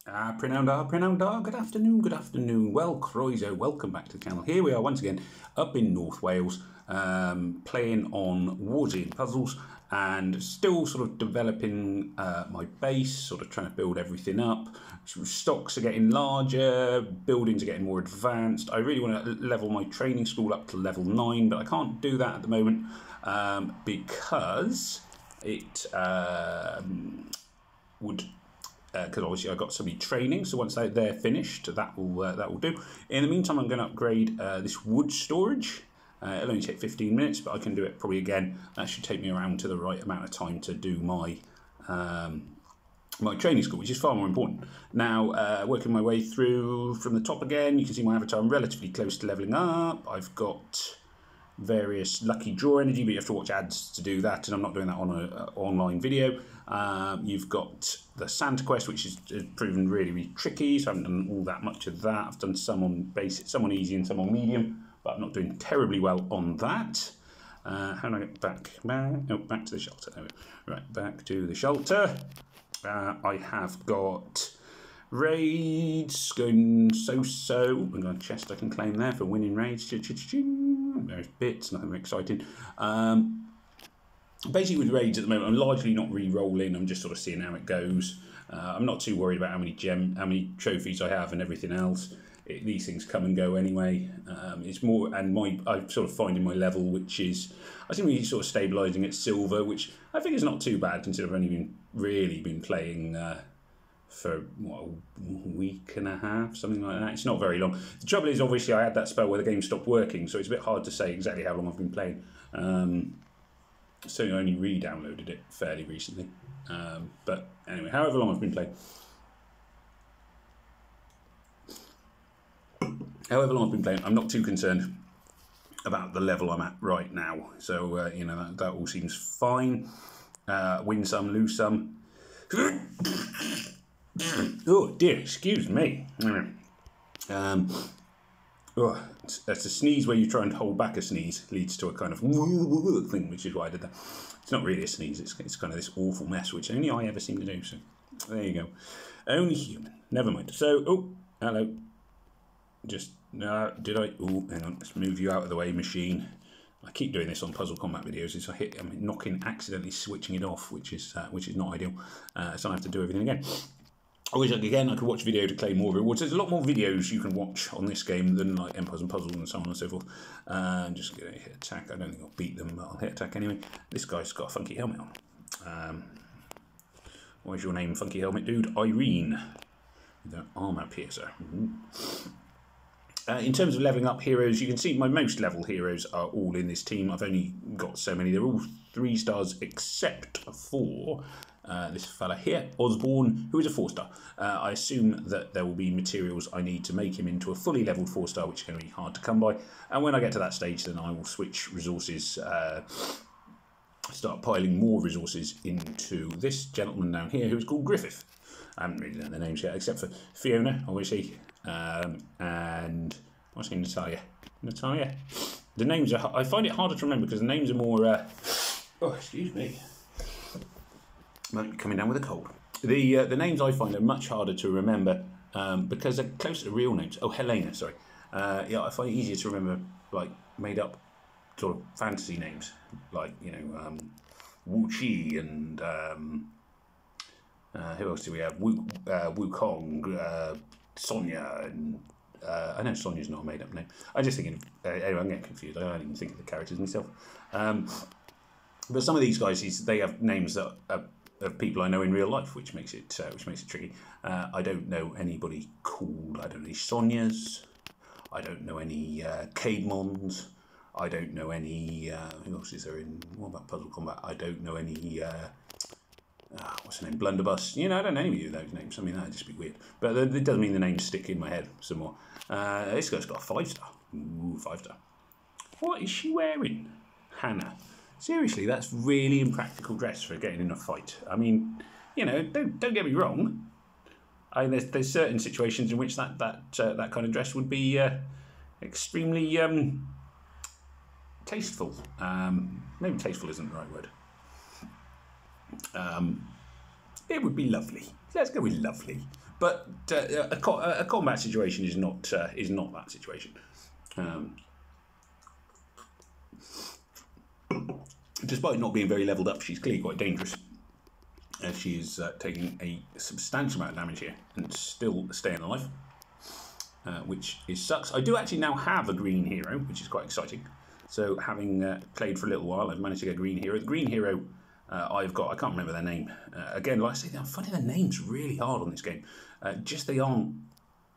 Prenounder, good afternoon, good afternoon. Well, Croiso, welcome back to the channel. Here we are once again up in North Wales, playing on Warzone puzzles and still sort of developing my base, sort of trying to build everything up. Stocks are getting larger, buildings are getting more advanced. I really want to level my training school up to level 9, but I can't do that at the moment because it would... because obviously I've got so many trainings, so once they're finished, that will do. In the meantime, I'm going to upgrade this wood storage. It'll only take 15 minutes, but I can do it probably again. That should take me around to the right amount of time to do my my training school, which is far more important. Now, working my way through from the top again, you can see my avatar. I'm relatively close to leveling up. I've got various lucky draw energy, but you have to watch ads to do that, and I'm not doing that on an online video. You've got the Santa quest, which is proven really, really tricky, so I haven't done all that much of that. I've done some on basic, some on easy, and some on medium, but I'm not doing terribly well on that. How do I get back? Oh, back to the shelter. There we go. Right, back to the shelter. I have got raids going so-so. I've got a chest I can claim there for winning raids. Various bits, nothing very exciting. Basically with raids at the moment, I'm largely not re-rolling. I'm just sort of seeing how it goes. I'm not too worried about how many trophies I have and everything else. These things come and go anyway. It's more, and I'm sort of finding my level, which is, I seem to be sort of stabilising at silver, which I think is not too bad considering I've only really been playing for what, a week and a half, something like that. It's not very long. The trouble is, obviously, I had that spell where the game stopped working, so it's a bit hard to say exactly how long I've been playing. So I only re-downloaded it fairly recently. But anyway, however long I've been playing. I'm not too concerned about the level I'm at right now. So, you know, that all seems fine. Win some, lose some. Oh dear, excuse me. That's a sneeze where you try and hold back a sneeze leads to a kind of thing, which is why I did that. It's not really a sneeze, it's kind of this awful mess, which only I ever seem to do, so there you go. Only human, never mind. So, oh, hello. Just, did I? Oh, hang on, let's move you out of the way, machine. I keep doing this on Puzzle Combat videos, is I'm accidentally switching it off, which is not ideal, so I have to do everything again. I wish, again, I could watch video to claim more rewards. There's a lot more videos you can watch on this game than like Empires and Puzzles and so on and so forth. I'm just going to hit attack. I don't think I'll beat them, but I'll hit attack anyway. This guy's got a funky helmet on. What is your name, funky helmet dude? Irene. The armor piercer. In terms of leveling up heroes, you can see my most level heroes are all in this team. I've only got so many. They're all 3 stars except for this fella here, Osborne, who is a 4-star. I assume that there will be materials I need to make him into a fully leveled 4-star, which is going to be hard to come by. And when I get to that stage, then I will switch resources, start piling more resources into this gentleman down here, who's called Griffith. I haven't really learned their names yet, except for Fiona, obviously, and what's her name, Natalia. The names are, I find it harder to remember because the names are more, oh, excuse me. Might be coming down with a cold. The names I find are much harder to remember because they're closer to real names. Oh, Helena, sorry. Yeah, I find it easier to remember like made up sort of fantasy names, like, you know, Wu Chi and who else do we have? Wukong, Sonia, and I know Sonia's not a made up name. I'm just thinking. Anyway, I'm getting confused. I don't even think of the characters myself. But some of these guys, they have names that are of people I know in real life, which makes it tricky. I don't know anybody called. I don't know any Sonias. I don't know any Caedmons. I don't know any. Who else is there in? What about Puzzle Combat? I don't know any. What's her name? Blunderbuss. You know, I don't know any of those names. I mean, that'd just be weird. But it doesn't mean the names stick in my head some more. This guy's got a 5-star. Ooh, 5-star. What is she wearing? Hannah. Seriously, that's really impractical dress for getting in a fight. I mean, you know, don't get me wrong. I mean, there's certain situations in which that kind of dress would be extremely tasteful. Maybe tasteful isn't the right word. It would be lovely. Let's go with lovely. But a combat situation is not that situation. Despite not being very leveled up, she's clearly quite dangerous. She is taking a substantial amount of damage here and still staying alive, which sucks. I do actually now have a green hero, which is quite exciting. So having played for a little while, I've managed to get a green hero. The green hero I've got, I can't remember their name. Again, like I say, I'm finding their names really hard on this game. Just they aren't.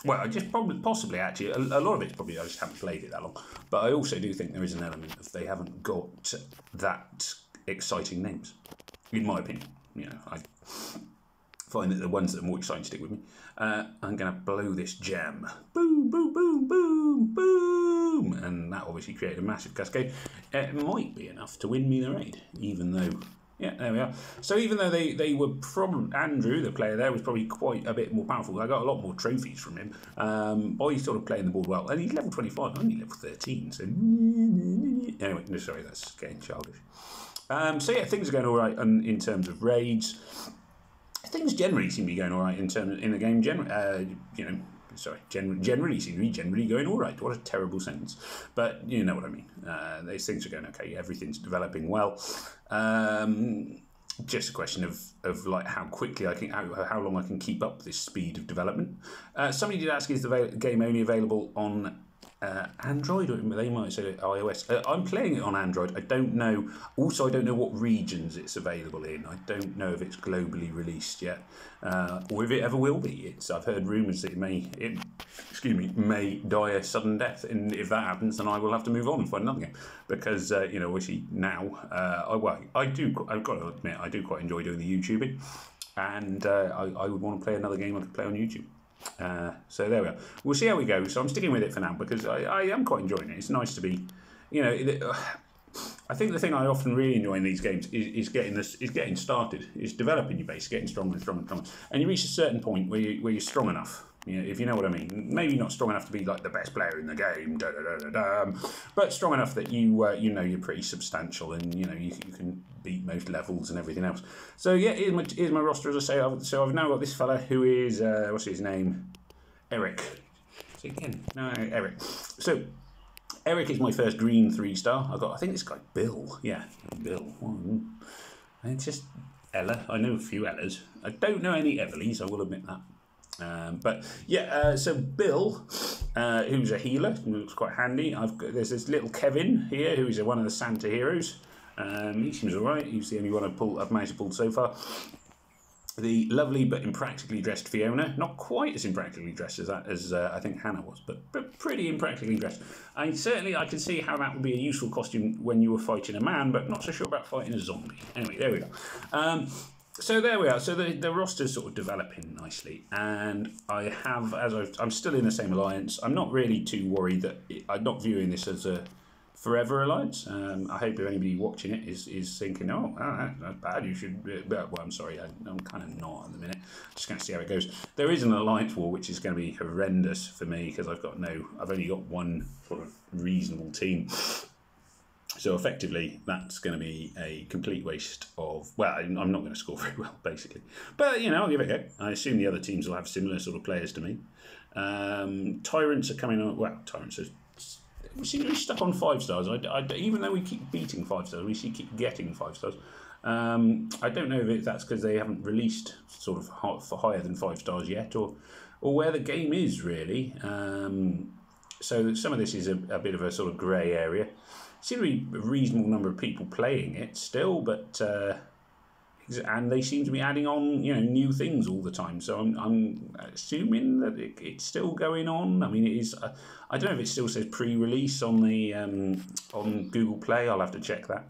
Well, I just possibly actually, a lot of it's probably I just haven't played it that long. But I also do think there is an element of they haven't got that exciting names, in my opinion. You know, I find that the ones that are more exciting stick with me. I'm going to blow this gem. Boom, boom, boom, boom, boom. And that obviously created a massive cascade. It might be enough to win me the raid, even though... Yeah, there we are. So even though they were probably... Andrew, the player there, was probably quite a bit more powerful. I got a lot more trophies from him. By sort of playing the board well. And he's level 25, only level 13. So... Anyway, no, sorry, that's getting childish. So yeah, things are going all right in terms of raids. Things generally seem to be going all right in the game. Generally seem to be going all right. What a terrible sentence, but you know what I mean. These things are going okay. Everything's developing well. Just a question of like how quickly I can, how long I can keep up this speed of development. Somebody did ask, is the game only available on Android, or they might say iOS. I'm playing it on Android. I don't know. Also, I don't know what regions it's available in. I don't know if it's globally released yet, or if it ever will be. I've heard rumours that it may die a sudden death, and if that happens, then I will have to move on and find another game because obviously now I've got to admit I do quite enjoy doing the YouTubing, and I would want to play another game I could play on YouTube. So there we are. We'll see how we go. So I'm sticking with it for now because I am quite enjoying it. It's nice to be, I think the thing I often really enjoy in these games is getting started, is developing your base, getting stronger and stronger and stronger. And you reach a certain point where you're strong enough. If you know what I mean. Maybe not strong enough to be like the best player in the game, but strong enough that you're pretty substantial and you can beat most levels and everything else. So yeah, here's my roster, as I say. So I've now got this fella who is what's his name? Eric. Say again. No, Eric. So Eric is my first green 3-star. I think this guy Bill. Yeah, Bill. It's just Ella. I know a few Ellas. I don't know any Evelies. I will admit that. But yeah, so Bill, who's a healer, looks quite handy. There's this little Kevin here, who is one of the Santa heroes. He seems alright. He's the only one I've managed to pull so far. The lovely but impractically dressed Fiona, not quite as impractically dressed as I think Hannah was, but pretty impractically dressed. I can see how that would be a useful costume when you were fighting a man, but not so sure about fighting a zombie. Anyway, there we go. So there we are. So the roster's sort of developing nicely, and I'm still in the same alliance. I'm not really too worried that I'm not viewing this as a forever alliance. I hope if anybody watching it is thinking, oh, that's bad, you should. Well, I'm sorry, I'm kind of not at the minute. Just going to see how it goes. There is an alliance war, which is going to be horrendous for me because I've only got one sort of reasonable team. So effectively, that's going to be a complete waste of... Well, I'm not going to score very well, basically. But, I'll give it a go. I assume the other teams will have similar sort of players to me. Tyrants are coming on... Well, Tyrants we seem to be stuck on 5 stars. Even though we keep beating 5 stars, we keep getting 5 stars. I don't know if that's because they haven't released sort of for higher than 5 stars yet, or where the game is, really. So some of this is a bit of a sort of grey area. Seem to be a reasonable number of people playing it still, but and they seem to be adding on new things all the time. So I'm assuming that it's still going on. I mean, it is. I don't know if it still says pre-release on the on Google Play. I'll have to check that.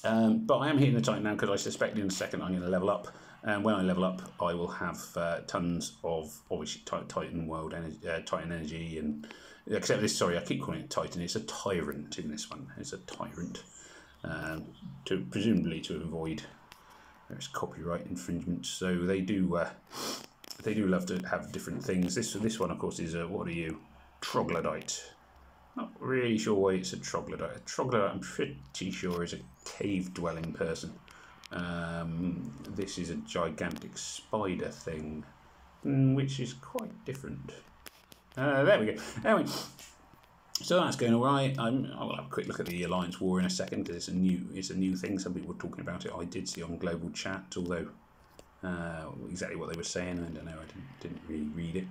But I am hitting the Titan now because I suspect in a second I'm going to level up. And when I level up, I will have tons of obviously Titan World energy, Titan energy and. Except this, sorry, I keep calling it Titan. It's a tyrant in this one. It's a tyrant, presumably to avoid various copyright infringements. So they do love to have different things. This one, of course, is what are you? Troglodyte. Not really sure why it's a troglodyte. A troglodyte, I'm pretty sure, is a cave-dwelling person. This is a gigantic spider thing, which is quite different. There we go. Anyway, so that's going all right. I will have a quick look at the Alliance War in a second because it's a new thing. Some people were talking about it. I did see on Global Chat, although exactly what they were saying, I don't know. I didn't really read it.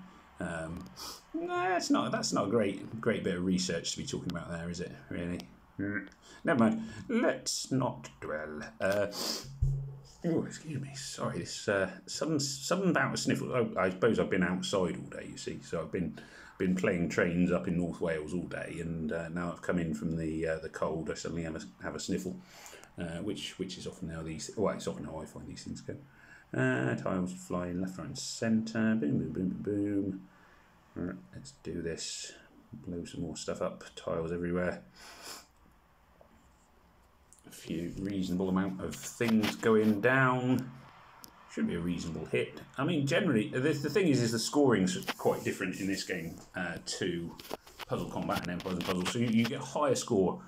No, that's not a great bit of research to be talking about there, is it? Really? Never mind. Let's not dwell. Oh, excuse me. Sorry, this sudden bout of sniffles. Oh, I suppose I've been outside all day. You see, so I've been playing trains up in North Wales all day, and now I've come in from the cold. I suddenly have a sniffle, which is often how it's often how I find these things go. Tiles flying left, right, and centre. Boom, boom, boom, boom, boom. Right, let's do this. Blow some more stuff up. Tiles everywhere. A few reasonable amount of things going down. Should be a reasonable hit. I mean, generally, the thing is the scoring's quite different in this game to Puzzle Combat and Empires and Puzzles. So you get a higher score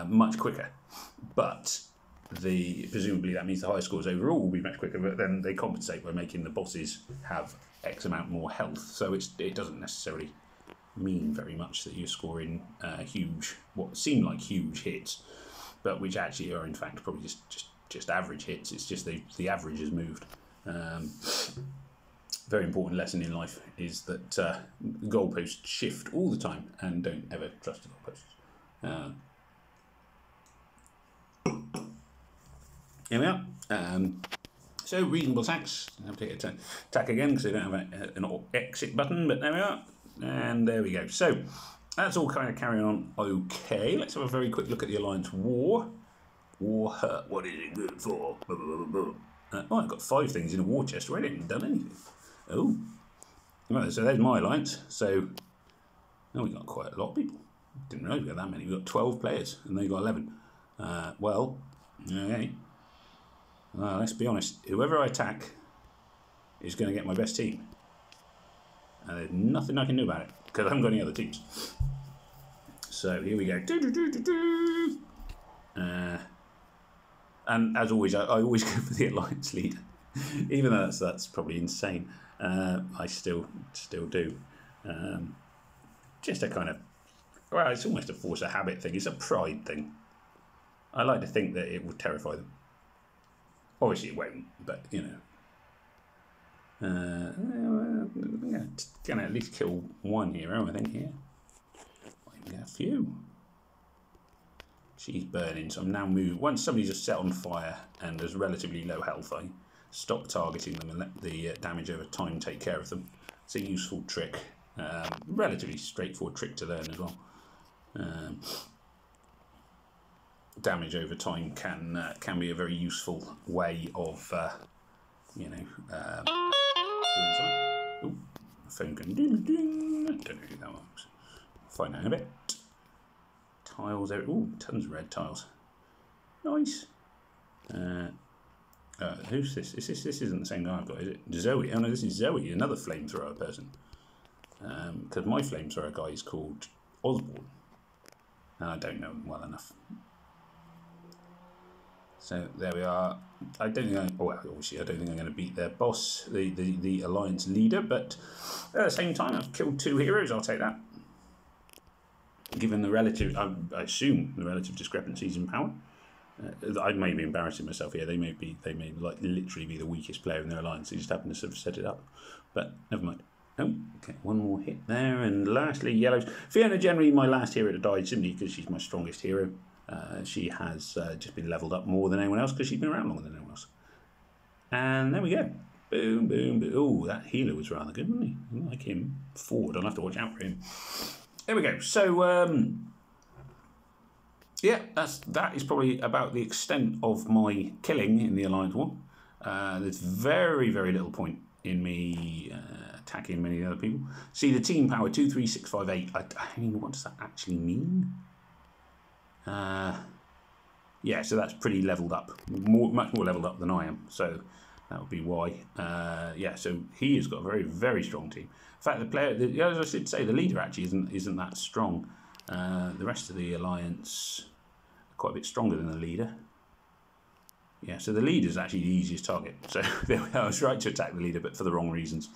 much quicker, but presumably that means the higher scores overall will be much quicker. But then they compensate by making the bosses have X amount more health. So it doesn't necessarily mean very much that you're scoring what seem like huge hits, but which actually are in fact probably just average hits. It's just the average has moved. Very important lesson in life is that goalposts shift all the time, and don't ever trust the goalposts. Here we are. So reasonable attacks. I have to attack again because they don't have an exit button, but there we are. And there we go. So that's all kind of carrying on okay. Let's have a very quick look at the Alliance War. War hurt. What is it good for? I've got 5 things in a war chest already. I haven't done anything. Oh. Well, so there's my alliance. So, we got quite a lot of people. Didn't realise we got that many. We got 12 players, and they got 11. Well, okay. Let's be honest. Whoever I attack is going to get my best team. And there's nothing I can do about it, because I haven't got any other teams. So, here we go. And as always, I always go for the alliance leader, even though that's probably insane. I still do. Just a kind of, it's almost a force of habit thing. It's a pride thing. I like to think that it will terrify them. Obviously, it won't, but you know. Gonna at least kill one hero, I think. Here, I can get a few. She's burning, so I'm now moving. Once somebody's just set on fire and there's relatively low health, I stop targeting them and let the damage over time take care of them. It's a useful trick, relatively straightforward trick to learn as well. Damage over time can be a very useful way of, doing something. Ooh, phone can ding ding. Don't know who that was. Find out in a bit. Tiles there. Ooh, tons of red tiles. Nice. Who's this? This isn't the same guy I've got, is it? Zoe. Oh no, this is Zoe, another flamethrower person. Because my flamethrower guy is called Osborne. I don't know him well enough. So there we are. I don't think obviously I don't think I'm going to beat their boss, the alliance leader, but at the same time I've killed 2 heroes. I'll take that. Given the relative, I assume the relative discrepancies in power. I may be embarrassing myself here. They may like literally be the weakest player in their alliance. They just happen to have set it up, but never mind. Oh, okay, one more hit there, and lastly, yellows. Fiona, generally my last hero to die simply because she's my strongest hero. She has just been levelled up more than anyone else because she's been around longer than anyone else. And there we go. Boom, boom, boom. Oh, that healer was rather good, wasn't he? I like him. Forward, I'll have to watch out for him. There we go. So, yeah, that is probably about the extent of my killing in the Alliance War. There's very, very little point in me attacking many other people. See, the team power 2, 3, 6, 5, 8. I mean, what does that actually mean? Yeah, so that's pretty levelled up, much more levelled up than I am. So that would be why. Yeah, so he has got a very, very strong team. In fact, the player, as I should say, the leader actually isn't that strong. The rest of the alliance are quite a bit stronger than the leader. Yeah, so the leader is actually the easiest target. So there we are. I was right to attack the leader, but for the wrong reasons.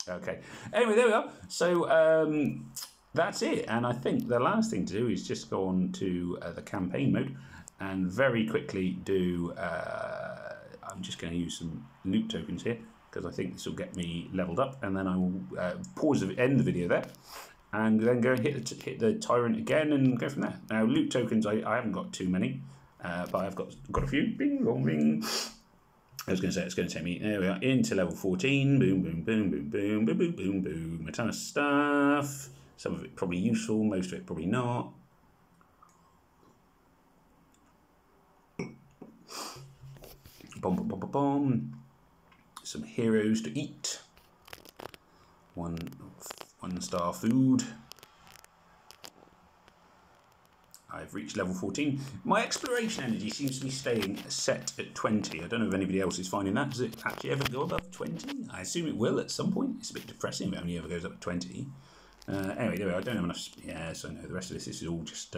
Okay. Anyway, there we are. So that's it. And I think the last thing to do is just go on to the campaign mode and very quickly do... I'm just going to use some loot tokens here because I think this will get me leveled up. And then I will end the video there. And then go and hit the tyrant again and go from there. Now, loot tokens, I haven't got too many. But I've got a few. Bing, bong, bing. I was going to say it's going to take me. There we are, into level 14. Boom, boom, boom, boom, boom, boom, boom, boom, boom. A ton of stuff. Some of it probably useful. Most of it probably not. Bomb, bomb, bomb, bomb, bomb. Some heroes to eat. One star food. I've reached level 14. My exploration energy seems to be staying set at 20. I don't know if anybody else is finding that. Does it actually ever go above 20? I assume it will at some point. It's a bit depressing if it only ever goes up to 20. Anyway, there we are. I don't have enough. Yes, I know. The rest of this is all just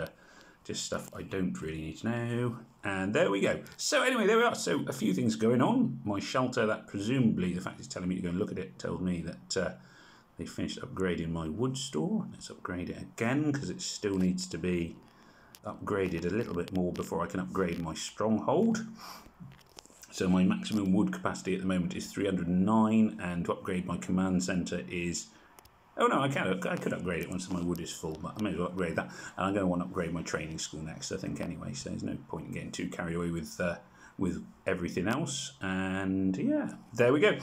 stuff I don't really need to know. And there we go. So anyway, there we are. So a few things going on. My shelter, that presumably, the fact it's telling me to go and look at it, tells me that they finished upgrading my wood store. Let's upgrade it again because it still needs to be upgraded a little bit more before I can upgrade my stronghold. So my maximum wood capacity at the moment is 309, and to upgrade my command center is... Oh no, I could upgrade it once my wood is full, but I may as well upgrade that. And I'm going to want to upgrade my training school next, I think, anyway. So there's no point in getting too carried away with everything else. And yeah, there we go.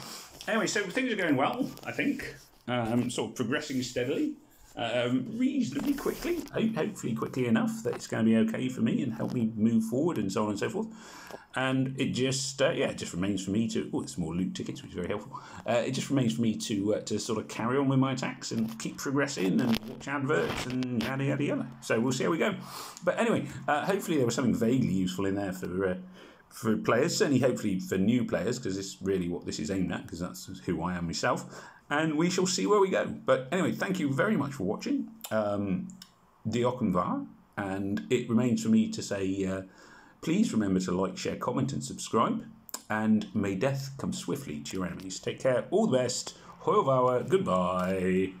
Anyway, so things are going well, I think. Sort of progressing steadily. Reasonably quickly, hopefully quickly enough that it's going to be okay for me and help me move forward and so on and so forth. And it just, it just remains for me to... Oh, it's more loot tickets, which is very helpful. It just remains for me to sort of carry on with my attacks and keep progressing and watch adverts and yada, yada, yada. So we'll see how we go. But anyway, hopefully there was something vaguely useful in there for players, certainly hopefully for new players, because it's really what this is aimed at, because that's who I am myself. And we shall see where we go. But anyway, thank you very much for watching. Diokenvar. And it remains for me to say, please remember to like, share, comment, and subscribe. And may death come swiftly to your enemies. Take care. All the best. Hoyovawa. Goodbye.